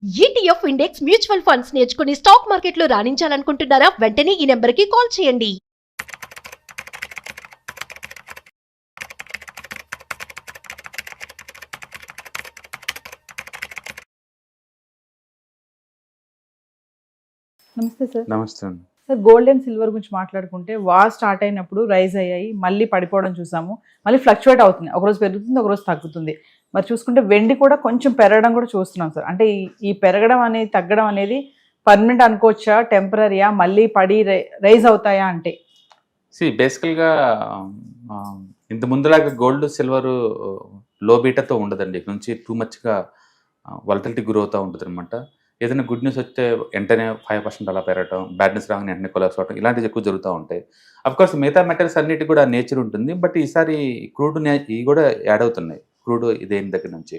ETF index mutual funds నేర్చుకుని stock మార్కెట్లో రాణించాలనుకుంటున్నారా? వెంటనే ఈ నెంబర్కి కాల్ చేయండి. నమస్తే సార్. నమస్తే అండి. సార్, గోల్డ్ అండ్ సిల్వర్ గురించి మాట్లాడుకుంటే వార్ స్టార్ట్ అయినప్పుడు రైజ్ అయ్యాయి, మళ్ళీ పడిపోవడం చూసాము, మళ్ళీ ఫ్లక్చువేట్ అవుతుంది, ఒకరోజు పెరుగుతుంది ఒకరోజు తగ్గుతుంది. మరి చూసుకుంటే వెండి కూడా కొంచెం పెరగడం కూడా చూస్తున్నాం సార్. అంటే ఈ పెరగడం అనేది తగ్గడం అనేది పర్మనెంట్ అనుకోవచ్చా, టెంపరీయా, మళ్ళీ పడి రైజ్ అవుతాయా? అంటే బేసికల్గా ఇంత ముందులాగా గోల్డ్ సిల్వర్ లో బీటాతో ఉండదండి. ఇక్కడ నుంచి టూ మచ్గా వాలటిలిటీ గ్రో అవుతూ ఉంటుంది అనమాట. ఏదైనా గుడ్ న్యూస్ వస్తే వెంటనే 5% అలా పెరగటం, బ్యాడ్ న్యూస్ రాగానే వెంటనే కొలాప్స్ అవటం, ఇలాంటివి ఎక్కువ జరుగుతూ ఉంటాయి. అఫ్కోర్స్ మిగతా మెటల్స్ అన్నిటి కూడా నేచర్ ఉంటుంది, బట్ ఈసారి క్రూడ్ ఇవి కూడా యాడ్ అవుతున్నాయి. క్రూడ్ ఇదేం దగ్గర నుంచి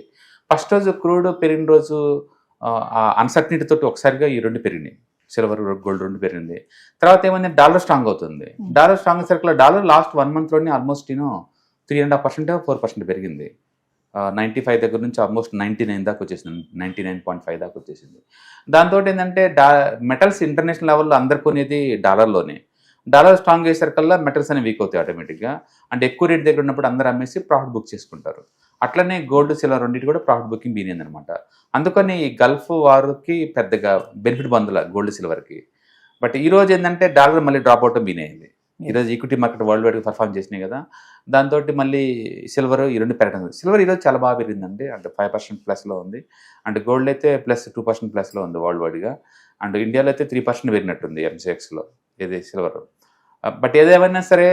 ఫస్ట్ రోజు క్రూడ్ పెరిగిన రోజు అన్సర్టనిటీ తోటి ఒకసారిగా ఈ రెండు పెరిగినాయి, సిల్వర్ గోల్డ్ రెండు పెరిగింది. తర్వాత ఏమైంది, డాలర్ స్ట్రాంగ్ అవుతుంది. Dollar strong circle dollar last 1 monthలోనే ఆల్మోస్ట్ 3.5% 4% పెరిగింది. 95 దగ్గర నుంచి ఆల్మోస్ట్ 99 దాకా వచ్చేసింది, 99.5 దాకా వచ్చేసింది. దాంతో ఏంటంటే మెటల్స్ ఇంటర్నేషనల్ లెవెల్లో అందరు కొనేది డాలర్లోనే. డాలర్ స్ట్రాంగ్ అయ్యేసరికల్లా మెటల్స్ అనేవి వీక్ అవుతాయి ఆటోమేటిక్గా. అంటే ఎక్కువ రేట్ దగ్గర ఉన్నప్పుడు అందరూ అమ్మేసి ప్రాఫిట్ బుక్ చేసుకుంటారు. అట్లనే గోల్డ్ సిల్వర్ రెండింటి కూడా ప్రాఫిట్ బుకింగ్ బీనింది అనమాట. అందుకని ఈ గల్ఫ్ వార్కి పెద్దగా బెనిఫిట్ బందుల గోల్డ్ సిల్వర్కి. బట్ ఈ రోజు ఏంటంటే డాలర్ మళ్ళీ డ్రాప్ అవటం బీనైంది. ఈరోజు ఈక్విటీ మార్కెట్ వరల్డ్ వైడ్గా పర్ఫామ్ చేసినాయి కదా, దాంతో మళ్ళీ సిల్వర్ ఈ రెండు పెరగడం. సిల్వర్ ఈరోజు చాలా బాగా పెరిగిందండి, అంటే 5% ప్లస్లో ఉంది. అండ్ గోల్డ్ అయితే +2% ప్లస్లో ఉంది వరల్డ్ వైడ్గా. అండ్ ఇండియాలో అయితే 3% పెరిగినట్టుంది MCXలో ఇది సిల్వర్. బట్ ఏదేమైనా సరే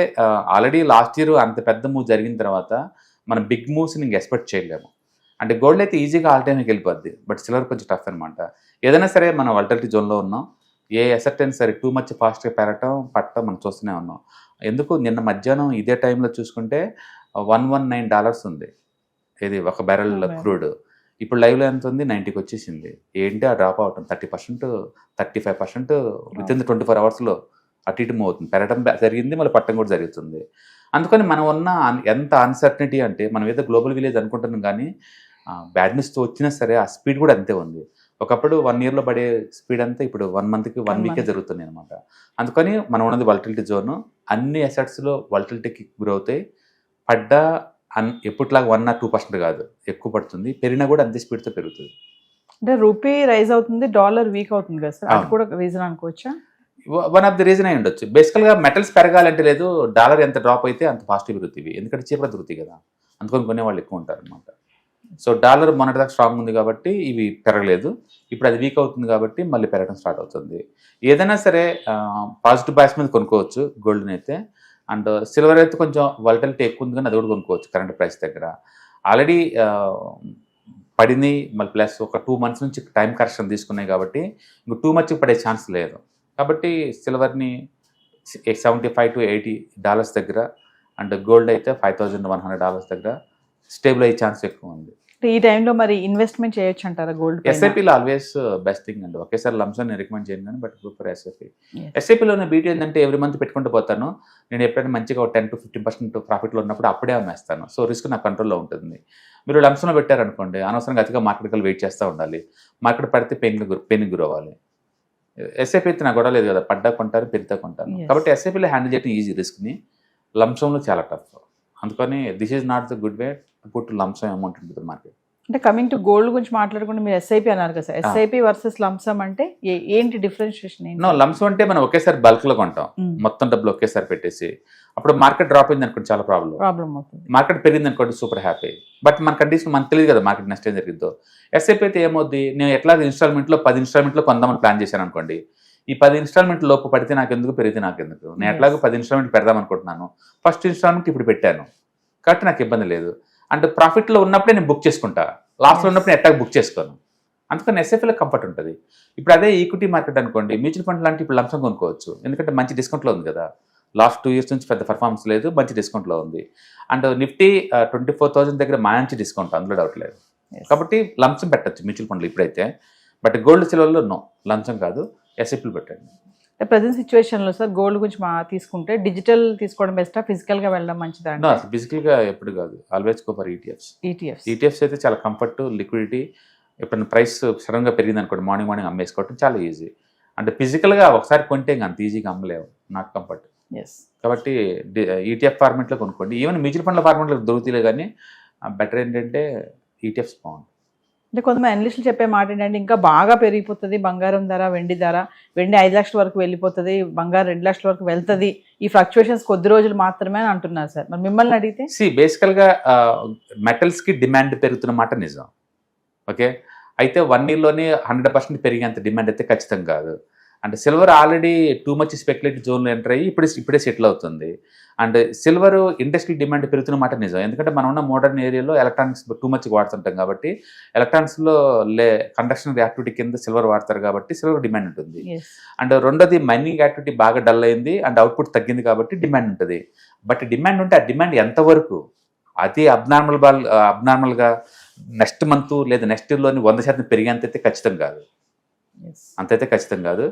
ఆల్రెడీ లాస్ట్ ఇయర్ అంత పెద్ద మూవ్ జరిగిన తర్వాత మనం బిగ్ మూవ్స్ని ఇంక ఎక్స్పెక్ట్ చేయలేము. అంటే గోల్డ్ అయితే ఈజీగా ఆల్ టైమ్కి వెళ్ళిపోద్ది, బట్ సిల్వర్ కొంచెం టఫ్ అనమాట. ఏదైనా సరే మనం వాలటిలిటీ జోన్లో ఉన్నాం. ఏ అసెట్ అయినా సరే టూ మచ్ ఫాస్ట్గా పెరగటం పట్టడం మనం చూస్తూనే ఉన్నాం. ఎందుకు నిన్న మధ్యాహ్నం ఇదే టైంలో చూసుకుంటే $119 ఉంది ఇది ఒక బ్యారెల్ క్రూడ్. ఇప్పుడు లైవ్లో ఎంత ఉంది, 90కి వచ్చేసింది. ఏంటి ఆ డ్రాప్ అవటం 30% 35% విత్ ఇన్ 24 అవర్స్లో అటు ఇటు మూవ్ అవుతుంది. పెరగడం జరిగింది, మళ్ళీ పట్టడం కూడా జరుగుతుంది. అందుకని మనం ఉన్న ఎంత అన్సర్టనిటీ అంటే మనం ఏదో గ్లోబల్ విలేజ్ అనుకుంటున్నాం, కానీ బ్యాడ్ న్యూస్తో వచ్చినా సరే ఆ స్పీడ్ కూడా అంతే ఉంది. ఒకప్పుడు 1 yearలో పడే స్పీడ్ అంతా ఇప్పుడు 1 monthకి 1 week జరుగుతుంది అనమాట. అందుకని మనం ఉన్నది వాలటిలిటీ జోను. అన్ని అసెట్స్లో వాలటిలిటీకి గ్రో అవుతాయి. పడ్డా ఎప్పటిలాగా 1 or 2% కాదు, ఎక్కువ పడుతుంది. పెరిగినా కూడా అంతే స్పీడ్తో పెరుగుతుంది. అంటే రూపీ రైజ్ అవుతుంది, డాలర్ వీక్ అవుతుంది కదా సార్, అది కూడా రీజన్ అనుకోవచ్చా? వన్ ఆఫ్ ది రీజన్ అయి ఉండొచ్చు. బేసికల్గా మెటల్స్ పెరగాలంటే లేదు, డాలర్ ఎంత డ్రాప్ అయితే అంత పాజిటివ్ పెరుగుతుంది, ఎందుకంటే చీప్గా దొరుకుతాయి కదా, అందుకని కొనేవాళ్ళు ఎక్కువ ఉంటారు అనమాట. సో డాలర్ మొన్నటిదాకా స్ట్రాంగ్ ఉంది కాబట్టి ఇవి పెరగలేదు. ఇప్పుడు అది వీక్ అవుతుంది కాబట్టి మళ్ళీ పెరగడం స్టార్ట్ అవుతుంది. ఏదైనా సరే పాజిటివ్ బయాస్ మీద కొనుక్కోవచ్చు గోల్డ్ని అయితే. అండ్ సిల్వర్ అయితే కొంచెం వాలటిలిటీ ఎక్కువ ఉంది, కానీ అది కూడా కొనుక్కోవచ్చు కరెంట్ ప్రైస్ దగ్గర. ఆల్రెడీ పడింది, మళ్ళీ ప్లస్ ఒక 2 months నుంచి టైం కరెక్షన్ తీసుకున్నాయి కాబట్టి ఇంక టూ మచ్ పడే ఛాన్స్ లేదు. కాబట్టి సిల్వర్ని $75 to $80 దగ్గర, అండ్ గోల్డ్ అయితే $5,100 దగ్గర స్టేబుల్ అయ్యే ఛాన్స్ ఎక్కువ ఉంది. ఈ టైంలో మరి ఇన్వెస్ట్మెంట్ చేయొచ్చు అంటారా గోల్డ్? ఎస్ఐపిలో ఆల్వేస్ బెస్ట్ థింగ్ అండి. ఒకేసారి లంప్సమ్ నేను రికమెండ్ చేయను, కానీ బట్ ప్రిఫర్ ఎస్ఐపి. ఎస్ఐపిలోనే బ్యూటీ ఏంటంటే ఎవ్రీ మంత్ పెట్టుకుంటూ పోతాను. నేను ఎప్పుడైనా మంచిగా 10 to 15% ప్రాఫిట్లో ఉన్నప్పుడు అప్పుడే అమ్మేస్తాను. సో రిస్క్ నా కంట్రోల్లో ఉంటుంది. మీరు లంప్సమ్లో పెట్టారనుకోండి, అనవసరంగా అతిగా మార్కెట్కి వెయిట్ చేస్తూ ఉండాలి. మార్కెట్ పడితే పెయిన్ గురవ్వాలి. ఎస్ఐపి అయితే నాకు కూడా లేదు కదా, పడ్డా కొంటారు, పెరిగితే కొంటాను. కాబట్టి ఎస్ఐపిలో హ్యాండిల్ చేయడం ఈజీ, రిస్క్ని. లంప్సమ్లో చాలా టఫ్. అందుకని this is not the good way to put lump sum amount in to the market. అంటే కమింగ్ టు గోల్డ్ గురించి మాట్లాడుకుంటే మీరు ఎస్ఐపి అన్నారు కదా సార్, ఎస్ఐపి వర్సెస్ లంప్సమ్ అంటే ఏంటి డిఫరెన్షియేషన్? నో, లంప్సమ్ అంటే మనం ఒకేసారి బల్క్లో కొంటాం, మొత్తం డబ్బులు ఒకేసారి పెట్టేసి. అప్పుడు మార్కెట్ డ్రాప్ అయింది అనుకోండి, చాలా ప్రాబ్లం అవుతుంది. మార్కెట్ పెరిగింది అనుకోండి, సూపర్ హ్యాపీ. బట్ మన కండిషన్ మనకు తెలియదు కదా మార్కెట్ నెక్స్ట్ ఏం జరిగిద్దో. ఎస్ఐపి అయితే ఏమవుద్ది, నేను ఎట్లా ఇన్స్టాల్మెంట్లో 10 ఇన్స్టాల్మెంట్లో కొందామని ప్లాన్ చేశాను అనుకోండి, ఈ 10 ఇన్స్టాల్మెంట్ లోపు పడితే నాకెందుకు, పెరిగితే నాకెందుకు, నేను ఎట్లాగో 10 ఇన్స్టాల్మెంట్ పెడదాం అనుకుంటున్నాను, ఫస్ట్ ఇన్స్టాల్మెంట్ ఇప్పుడు పెట్టాను కాబట్టి నాకు ఇబ్బంది లేదు. అంటే ప్రాఫిట్లో ఉన్నప్పుడే నేను బుక్ చేసుకుంటా, లాస్ట్లో ఉన్నప్పుడు ఎట్లా బుక్ చేసుకోను. అందుకని ఎస్ఐపిలో కంఫర్ట్ ఉంటుంది. ఇప్పుడు అదే ఈక్విటీ మార్కెట్ అనుకోండి, మ్యూచువల్ ఫండ్ లాంటి ఇప్పుడు లంప్సమ్ కొనుక్కోవచ్చు, ఎందుకంటే మంచి డిస్కౌంట్లో ఉంది కదా. లాస్ట్ 2 years నుంచి పెద్ద పర్ఫార్మెన్స్ లేదు, మంచి డిస్కౌంట్లో ఉంది. అండ్ నిఫ్టీ 24,000 దగ్గర మంచి డిస్కౌంట్, అందులో డౌట్ లేదు. కాబట్టి లంప్సమ్ పెట్టచ్చు మ్యూచువల్ ఫండ్లు ఇప్పుడైతే. బట్ గోల్డ్ సిల్వర్లో నో, లంప్సమ్ కాదు, ఎస్ఐపిలు పెట్టండి. ప్రజెంట్ సిచ్యువేషన్లో సార్ గోల్డ్ గురించి తీసుకుంటే డిజిటల్ తీసుకోవడం బెస్టా, ఫిజికల్గా వెళ్ళడం మంచిదా? ఫిజికల్గా ఎప్పుడు కాదు, always go for ETFs. ETFs అయితే చాలా కంఫర్ట్, లిక్విడిటీ, ఎప్పుడైనా ప్రైస్ సడన్గా పెరిగింది అనుకోండి, మార్నింగ్ అమ్మేసుకోవటం చాలా ఈజీ. అంటే ఫిజికల్గా ఒకసారి కొంటే ఇంకా అంత ఈజీగా అమ్మలేవు, నాట్ కంఫర్ట్. ఎస్. కాబట్టి ఈటీఎఫ్ ఫార్మెట్లో కొనుక్కోండి. ఈవెన్ మ్యూచువల్ ఫండ్ల ఫార్మెట్లో దొరుకుతాయి, కానీ బెటర్ ఏంటంటే ఈటీఎఫ్స్ బాగుంది. అంటే కొంతమంది అనలిస్టులు చెప్పే మాట ఏంటంటే ఇంకా బాగా పెరిగిపోతుంది బంగారం ధర, వెండి ధర. వెండి 5 లక్షల వరకు వెళ్ళిపోతుంది, బంగారం 2 లక్షల వరకు వెళ్తుంది, ఈ ఫ్లక్చుయేషన్స్ కొద్ది రోజులు మాత్రమే అని అంటున్నారు సార్. మరి మిమ్మల్ని అడిగితే బేసికల్గా మెటల్స్కి డిమాండ్ పెరుగుతున్న మాట నిజం. ఓకే, అయితే 1 yearలోనే 100% పెరిగేంత డిమాండ్ అయితే ఖచ్చితంగా కాదు. అంటే silver already too much speculative జోన్లో ఎంటర్ అయ్యి ఇప్పుడే సెటిల్ అవుతుంది. అండ్ సిల్వర్ ఇండస్ట్రియల్ డిమాండ్ పెరుగుతున్న మాట నిజం. ఎందుకంటే మనం ఉన్న మోడర్న్ ఏరియాలో ఎలక్ట్రానిక్స్ టూ మచ్ వాడుతుంటాం కాబట్టి, ఎలక్ట్రానిక్స్లో కండక్షన్ యాక్టివిటీ కింద సిల్వర్ వాడతారు కాబట్టి సిల్వర్ డిమాండ్ ఉంటుంది. అండ్ రెండోది మైనింగ్ యాక్టివిటీ బాగా డల్ అయింది అండ్ అవుట్పుట్ తగ్గింది కాబట్టి డిమాండ్ ఉంటుంది. బట్ డిమాండ్ ఉంటే ఆ డిమాండ్ ఎంతవరకు, అది అబ్నార్మల్గా నెక్స్ట్ మంత్ లేదా నెక్స్ట్ ఇయర్లోని 100% పెరిగేంతైతే ఖచ్చితం కాదు, అంతైతే ఖచ్చితం కాదు.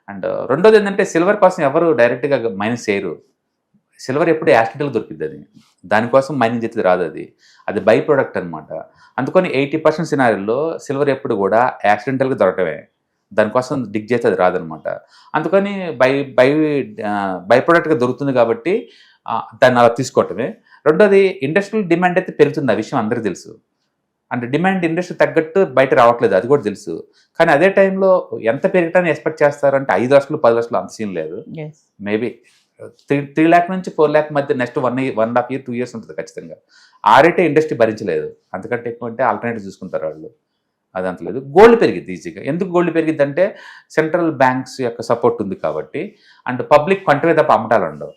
అండ్ రెండోది ఏంటంటే సిల్వర్ కోసం ఎవరు డైరెక్ట్గా మైనస్ చేయరు. సిల్వర్ ఎప్పుడు యాక్సిడెంటల్గా దొరికింది, అది దానికోసం మైనింగ్ చేసేది రాదు, అది బై ప్రోడక్ట్ అనమాట. అందుకని 80% సినారీలో సిల్వర్ ఎప్పుడు కూడా యాక్సిడెంటల్గా దొరకటమే, దానికోసం డిగ్ చేస్తే అది రాదనమాట. అందుకని బై ప్రోడక్ట్గా దొరుకుతుంది కాబట్టి దాన్ని అలా తీసుకోవటమే. రెండోది ఇండస్ట్రియల్ డిమాండ్ అయితే పెరుగుతుంది, ఆ విషయం అందరికీ తెలుసు. అంటే డిమాండ్ ఇండస్ట్రీ తగ్గట్టు బయట రావట్లేదు, అది కూడా తెలుసు. కానీ అదే టైంలో ఎంత పెరగటాన్ని ఎక్స్పెక్ట్ చేస్తారంటే 5 లక్షలు 10 లక్షలు అంత సీన్ లేదు. మేబీ 3 lakh నుంచి 4 lakh మధ్య నెక్స్ట్ 1.5 year 2 years ఉంటుంది ఖచ్చితంగా. ఆ రేటే ఇండస్ట్రీ భరించలేదు, అంతకంటే ఎక్కువ అంటే ఆల్టర్నేటివ్ చూసుకుంటారు వాళ్ళు, అది అంత లేదు. గోల్డ్ పెరిగిద్ది ఈజీగా. ఎందుకు గోల్డ్ పెరిగిద్ది అంటే సెంట్రల్ బ్యాంక్స్ యొక్క సపోర్ట్ ఉంది కాబట్టి. అండ్ పబ్లిక్ కొంటమే తప్ప అమ్మటాలు ఉండవు.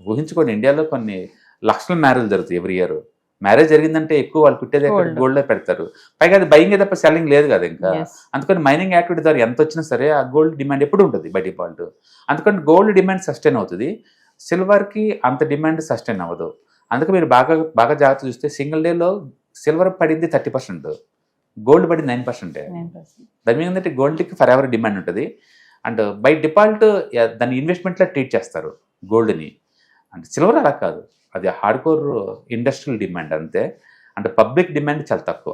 ఊహించుకోండి, ఇండియాలో కొన్ని లక్షల మ్యారేజ్ జరుగుతాయి ఎవ్రీ ఇయర్. మ్యారేజ్ జరిగిందంటే ఎక్కువ వాళ్ళు పుట్టేది గోల్డ్లో పెడతారు, పైగా అది బయింగ్ తప్ప సెల్లింగ్ లేదు కదా ఇంకా. అందుకని మైనింగ్ యాక్టివిటీ ద్వారా ఎంత వచ్చినా సరే ఆ గోల్డ్ డిమాండ్ ఎప్పుడు ఉంటుంది బై డిఫాల్ట్. అందుకని గోల్డ్ డిమాండ్ సస్టైన్ అవుతుంది, సిల్వర్కి అంత డిమాండ్ సస్టైన్ అవ్వదు. అందుకే మీరు బాగా జాగ్రత్త చూస్తే సింగిల్ డేలో సిల్వర్ పడింది 30%, గోల్డ్ పడింది 9%. దాని మీద ఏంటంటే గోల్డ్కి ఫర్ ఎవర్ డిమాండ్ ఉంటుంది. అండ్ బై డిఫాల్ట్ దాన్ని ఇన్వెస్ట్మెంట్లో ట్రీట్ చేస్తారు గోల్డ్ని. అంటే సిల్వర్ అలా కాదు, అది హార్డ్ కోర్ ఇండస్ట్రియల్ డిమాండ్ అంతే. అంటే పబ్లిక్ డిమాండ్ చాలా తక్కువ.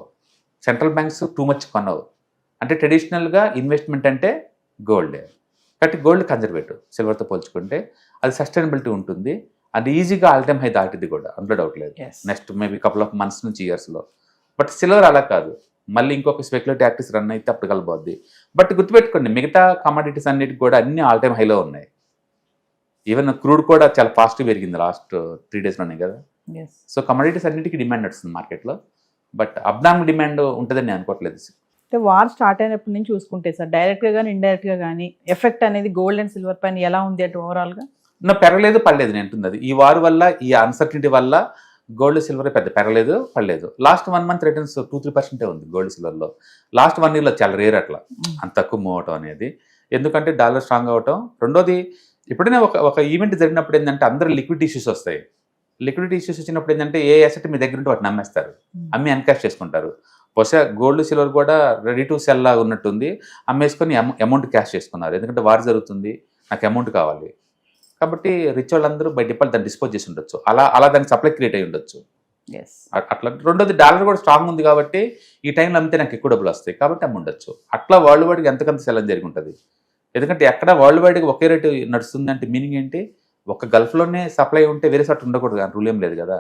సెంట్రల్ బ్యాంక్స్ టూ మచ్ కొనవు. అంటే ట్రెడిషనల్గా ఇన్వెస్ట్మెంట్ అంటే గోల్డే, కాబట్టి గోల్డ్ కన్జర్వేటివ్ సిల్వర్తో పోల్చుకుంటే అది సస్టైనబిలిటీ ఉంటుంది. అది ఈజీగా ఆల్ టైమ్ హై దాటిది కూడా, అందులో డౌట్ లేదు, next maybe couple of months నుంచి ఇయర్స్లో. బట్ సిల్వర్ అలా కాదు, మళ్ళీ ఇంకొక స్పెక్యులేటివ్ యాక్టివ్స్ రన్ అయితే అప్పుడు కలబోద్ది. బట్ గుర్తుపెట్టుకోండి, మిగతా కమాడిటీస్ అన్నిటికి కూడా అన్ని ఆల్ టైమ్ హైలో ఉన్నాయి. ఈవెన్ క్రూడ్ కూడా చాలా ఫాస్ట్గా పెరిగింది లాస్ట్ 3 daysలోనే కదా. సో కమాడిటీస్ అన్నిటికీ డిమాండ్ నడుస్తుంది మార్కెట్లో, బట్ అబ్నార్మల్ డిమాండ్ ఉంటుందని నేను అనుకోవట్లేదు. అంటే వార్ స్టార్ట్ అయినప్పటి నుంచి చూసుకుంటే సార్, డైరెక్ట్గా కానీ ఇండైరెక్ట్గా కానీ ఎఫెక్ట్ అనేది గోల్డ్ అండ్ సిల్వర్ పైన ఎలా ఉంది అంటే ఓవరాల్గా? పెరగలేదు పడలేదు నేను అంటుంది అది. ఈ వార్ వల్ల, ఈ అన్సర్టనిటీ వల్ల గోల్డ్ సిల్వర్ పెద్ద పెరగలేదు పడలేదు. లాస్ట్ 1 month రిటర్న్స్ 2-3% ఉంది గోల్డ్ సిల్వర్లో. లాస్ట్ 1 yearలో చాలా రేర్ అట్లా అంత తక్కువ మూవ్ అవటం అనేది, ఎందుకంటే డాలర్ స్ట్రాంగ్ అవటం. రెండోది, ఎప్పుడైనా ఒక ఈవెంట్ జరిగినప్పుడు ఏంటంటే అందరూ లిక్విడిటీ ఇష్యూస్ వస్తాయి. లిక్విడిటీ ఇష్యూస్ వచ్చినప్పుడు ఏంటంటే ఏ అసెట్ మీ దగ్గర ఉంటే వాటిని అమ్మేస్తారు, అమ్మి ఎన్కాష్ చేసుకుంటారు. బహుశా గోల్డ్ సిల్వర్ కూడా రెడీ టు సెల్ లాగా ఉన్నట్టుంది, అమ్మేసుకొని అమౌంట్ క్యాష్ చేసుకున్నారు. ఎందుకంటే వార్ జరుగుతుంది, నాకు అమౌంట్ కావాలి కాబట్టి రిచ్ వాళ్ళందరూ బై డిఫాల్ట్ దాన్ని డిస్పోజ్ చేసి ఉండొచ్చు, అలా దానికి సప్లై క్రియేట్ అయ్యి ఉండొచ్చు అట్లా. రెండోది, డాలర్ కూడా స్ట్రాంగ్ ఉంది కాబట్టి ఈ టైంలో అమ్మితే నాకు ఎక్కువ డబ్బులు వస్తాయి కాబట్టి అమ్మి ఉండొచ్చు. అట్లా వరల్డ్ వైడ్గా ఎంతకంత సెల్ అని జరిగి ఉంటుంది. ఎందుకంటే ఎక్కడ వరల్డ్ వైడ్గా ఒకే రేటు నడుస్తుంది అంటే మీనింగ్ ఏంటి, ఒక గల్ఫ్లోనే సప్లై ఉంటే వేరే చోట ఉండకూడదు కానీ రూల్ ఏం లేదు కదా.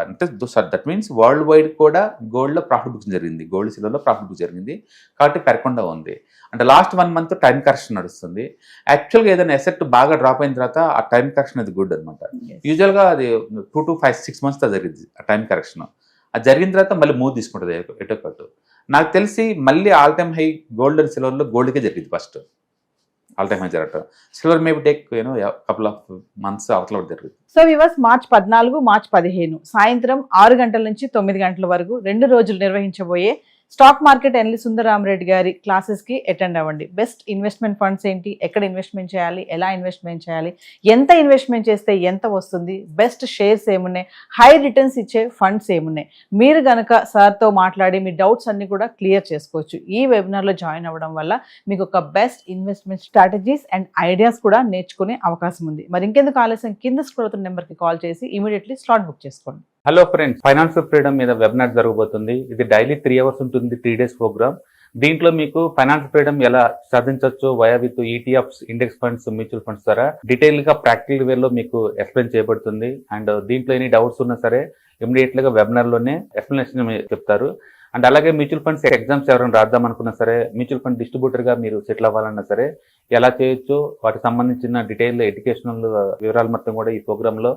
అంటే దట్ మీన్స్ వరల్డ్ వైడ్ కూడా గోల్డ్లో ప్రాఫిట్ బుకింగ్ జరిగింది, గోల్డ్ సిల్వర్లో ప్రాఫిట్ బుక్ జరిగింది కాబట్టి పెరగకుండా ఉంది. అంటే లాస్ట్ 1 month టైం కరెక్షన్ నడుస్తుంది. యాక్చువల్గా ఏదైనా ఎసెట్ బాగా డ్రాప్ అయిన తర్వాత ఆ టైం కరెక్షన్ అది గుడ్ అనమాట. యూజువల్గా అది 2 to 6 months జరిగింది ఆ టైం కరెక్షన్. అది జరిగిన తర్వాత మళ్ళీ మూవ్ తీసుకుంటుంది ఎటో కట్టు. నాకు తెలిసి మళ్ళీ all time high gold and సిల్వర్లో గోల్డ్కే జరిగింది ఫస్ట్ ఆల్ టైమ్ హై జరగటం. Silver maybe take couple of months అవతల జరుగుతుంది. సో వివర్స్, March 14, March 15 సాయంత్రం 6 గంటల నుంచి 9 గంటల వరకు 2 రోజులు నిర్వహించబోయే స్టాక్ మార్కెట్ అనలిస్ట్ సుందరరామరెడ్డి గారి క్లాసెస్కి అటెండ్ అవ్వండి. బెస్ట్ ఇన్వెస్ట్మెంట్ ఫండ్స్ ఏంటి, ఎక్కడ ఇన్వెస్ట్మెంట్ చేయాలి, ఎలా ఇన్వెస్ట్మెంట్ చేయాలి, ఎంత ఇన్వెస్ట్మెంట్ చేస్తే ఎంత వస్తుంది, బెస్ట్ షేర్స్ ఏమున్నాయి, హై రిటర్న్స్ ఇచ్చే ఫండ్స్ ఏమున్నాయి, మీరు కనుక సార్తో మాట్లాడి మీ డౌట్స్ అన్ని కూడా క్లియర్ చేసుకోవచ్చు. ఈ వెబినార్లో జాయిన్ అవ్వడం వల్ల మీకు ఒక best investment strategies and ideas కూడా నేర్చుకునే అవకాశం ఉంది. మరి ఇంకెందుకు ఆలస్యం, కింద స్క్రోల్ అవుతున్న నెంబర్కి కాల్ చేసి ఇమీడియట్లీ స్లాట్ బుక్ చేసుకోండి. హలో ఫ్రెండ్స్, ఫైనాన్షియల్ ఫ్రీడమ్ మీద వెబినార్ జరగబోతుంది. ఇది డైలీ 3 అవర్స్ ఉంటుంది, 3 డేస్ ప్రోగ్రామ్. దీంట్లో మీకు ఫైనాన్షియల్ ఫ్రీడమ్ ఎలా సాధించవచ్చు via with ETFs, index funds, mutual funds ద్వారా డీటెయిల్ గా ప్రాక్టికల్ వే లో మీకు ఎక్స్ప్లెయిన్ చేయబడుతుంది. అండ్ దీంట్లో ఎన్ని డౌట్స్ ఉన్నా సరే ఇమీడియట్ గా వెబినార్ లోనే ఎక్స్ప్లెనేషన్ చెప్తారు. అండ్ అలాగే మ్యూచువల్ ఫండ్స్ ఎగ్జామ్స్ ఎవరైనా రాద్దాం అనుకున్నా సరే, మ్యూచువల్ ఫండ్ డిస్ట్రిబ్యూటర్ గా మీరు సెటిల్ అవ్వాలన్నా సరే ఎలా చేయొచ్చు, వాటికి సంబంధించిన డీటెయిల్ ఎడ్యుకేషనల్ వివరాలు మొత్తం కూడా ఈ ప్రోగ్రామ్ లో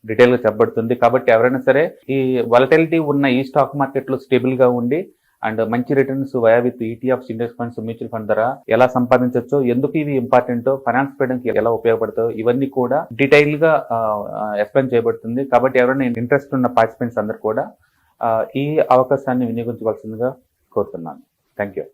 డీటెయిల్ గా చెప్పబడుతుంది. కాబట్టి ఎవరైనా సరే ఈ వాలటిలిటీ ఉన్న ఈ స్టాక్ మార్కెట్ లో స్టేబుల్ గా ఉండి అండ్ మంచి returns via with ETFs, index funds, mutual fund ద్వారా ఎలా సంపాదించవచ్చు, ఎందుకు ఇవి ఇంపార్టెంట్, ఫైనాన్స్ ఫ్రీడమ్ కి ఎలా ఉపయోగపడతాయో ఇవన్నీ కూడా డీటెయిల్ గా ఎక్స్ప్లెయిన్ చేయబడుతుంది. కాబట్టి ఎవరైనా ఇంట్రెస్ట్ ఉన్న పార్టిసిపెంట్స్ అందరూ కూడా ఈ అవకాశాన్ని వినియోగించవలసిందిగా కోరుతున్నాను. Thank you.